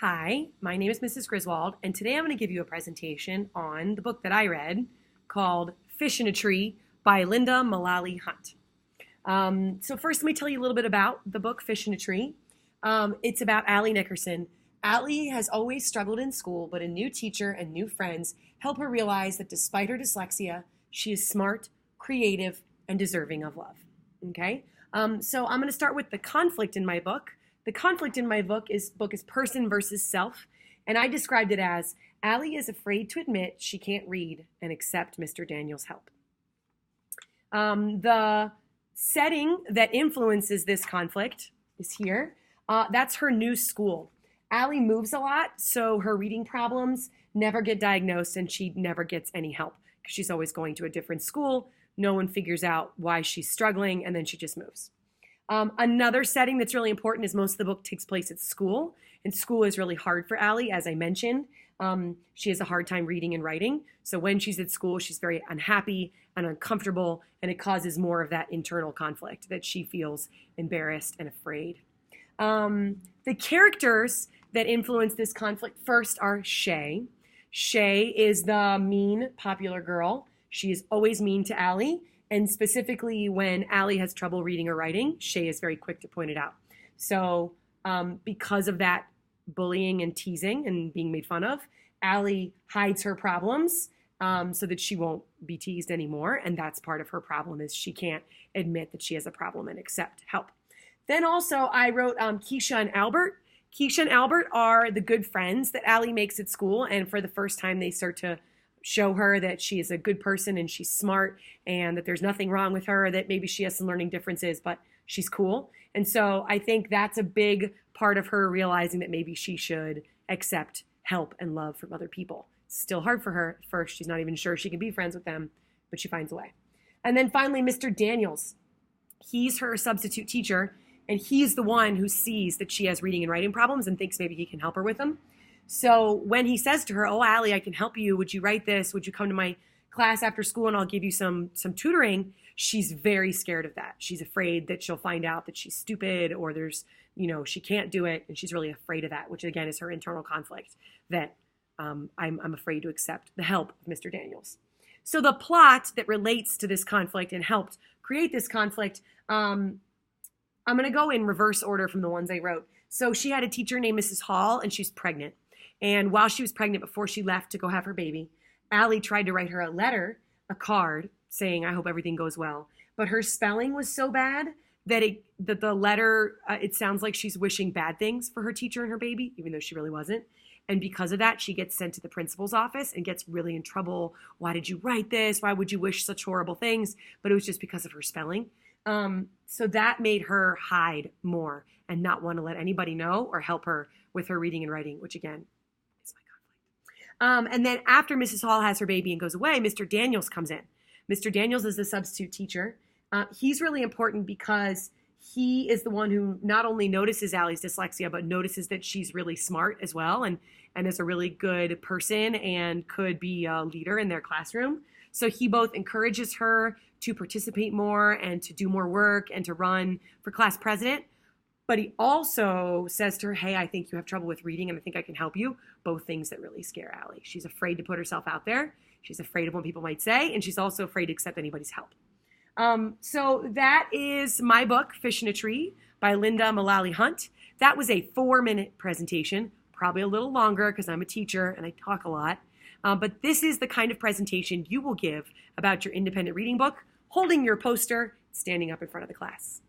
Hi, my name is Mrs. Griswold, and today I'm going to give you a presentation on the book that I read called Fish in a Tree by Linda Mullaly Hunt. So first, let me tell you a little bit about the book Fish in a Tree. It's about Allie Nickerson. Allie has always struggled in school, but a new teacher and new friends help her realize that despite her dyslexia, she is smart, creative, and deserving of love. Okay? So I'm going to start with the conflict in my book. The conflict in my book is person versus self, and I described it as Allie is afraid to admit she can't read and accept Mr. Daniels' help. The setting that influences this conflict is here. That's her new school. Allie moves a lot, so her reading problems never get diagnosed and she never gets any help because she's always going to a different school. No one figures out why she's struggling, and then she just moves. Another setting that's really important is most of the book takes place at school, and school is really hard for Allie, as I mentioned. She has a hard time reading and writing, so when she's at school, she's very unhappy and uncomfortable, and it causes more of that internal conflict that she feels embarrassed and afraid. The characters that influence this conflict first are Shay. Shay is the mean, popular girl. She is always mean to Allie. And specifically when Allie has trouble reading or writing, Shay is very quick to point it out. So because of that bullying and teasing and being made fun of, Allie hides her problems so that she won't be teased anymore. And that's part of her problem, is she can't admit that she has a problem and accept help. Then also I wrote Keisha and Albert. Keisha and Albert are the good friends that Allie makes at school. And for the first time, they start to show her that she is a good person and she's smart and that there's nothing wrong with her, that maybe she has some learning differences, but she's cool. And so I think that's a big part of her realizing that maybe she should accept help and love from other people. It's still hard for her at first. She's not even sure she can be friends with them, but she finds a way. And then finally, Mr. Daniels. He's her substitute teacher, and he's the one who sees that she has reading and writing problems and thinks maybe he can help her with them. So when he says to her, "Oh, Allie, I can help you. Would you write this? Would you come to my class after school and I'll give you some tutoring?" She's very scared of that. She's afraid that she'll find out that she's stupid or she can't do it. And she's really afraid of that, which again is her internal conflict, that I'm afraid to accept the help of Mr. Daniels. So the plot that relates to this conflict and helped create this conflict, I'm going to go in reverse order from the ones I wrote. So she had a teacher named Mrs. Hall, and she's pregnant. And while she was pregnant, before she left to go have her baby, Allie tried to write her a letter, a card, saying, "I hope everything goes well." But her spelling was so bad that the letter, it sounds like she's wishing bad things for her teacher and her baby, even though she really wasn't. And because of that, she gets sent to the principal's office and gets really in trouble. "Why did you write this? Why would you wish such horrible things?" But it was just because of her spelling. So that made her hide more and not want to let anybody know or help her with her reading and writing, which again, is my conflict. And then after Mrs. Hall has her baby and goes away, Mr. Daniels comes in. Mr. Daniels is the substitute teacher. He's really important because he is the one who not only notices Allie's dyslexia, but notices that she's really smart as well and is a really good person and could be a leader in their classroom. So he both encourages her to participate more and to do more work and to run for class president. But he also says to her, "Hey, I think you have trouble with reading and I think I can help you." Both things that really scare Allie. She's afraid to put herself out there. She's afraid of what people might say, and she's also afraid to accept anybody's help. So that is my book, Fish in a Tree by Linda Mullaly Hunt. That was a 4-minute presentation, probably a little longer because I'm a teacher and I talk a lot. But this is the kind of presentation you will give about your independent reading book, holding your poster, standing up in front of the class.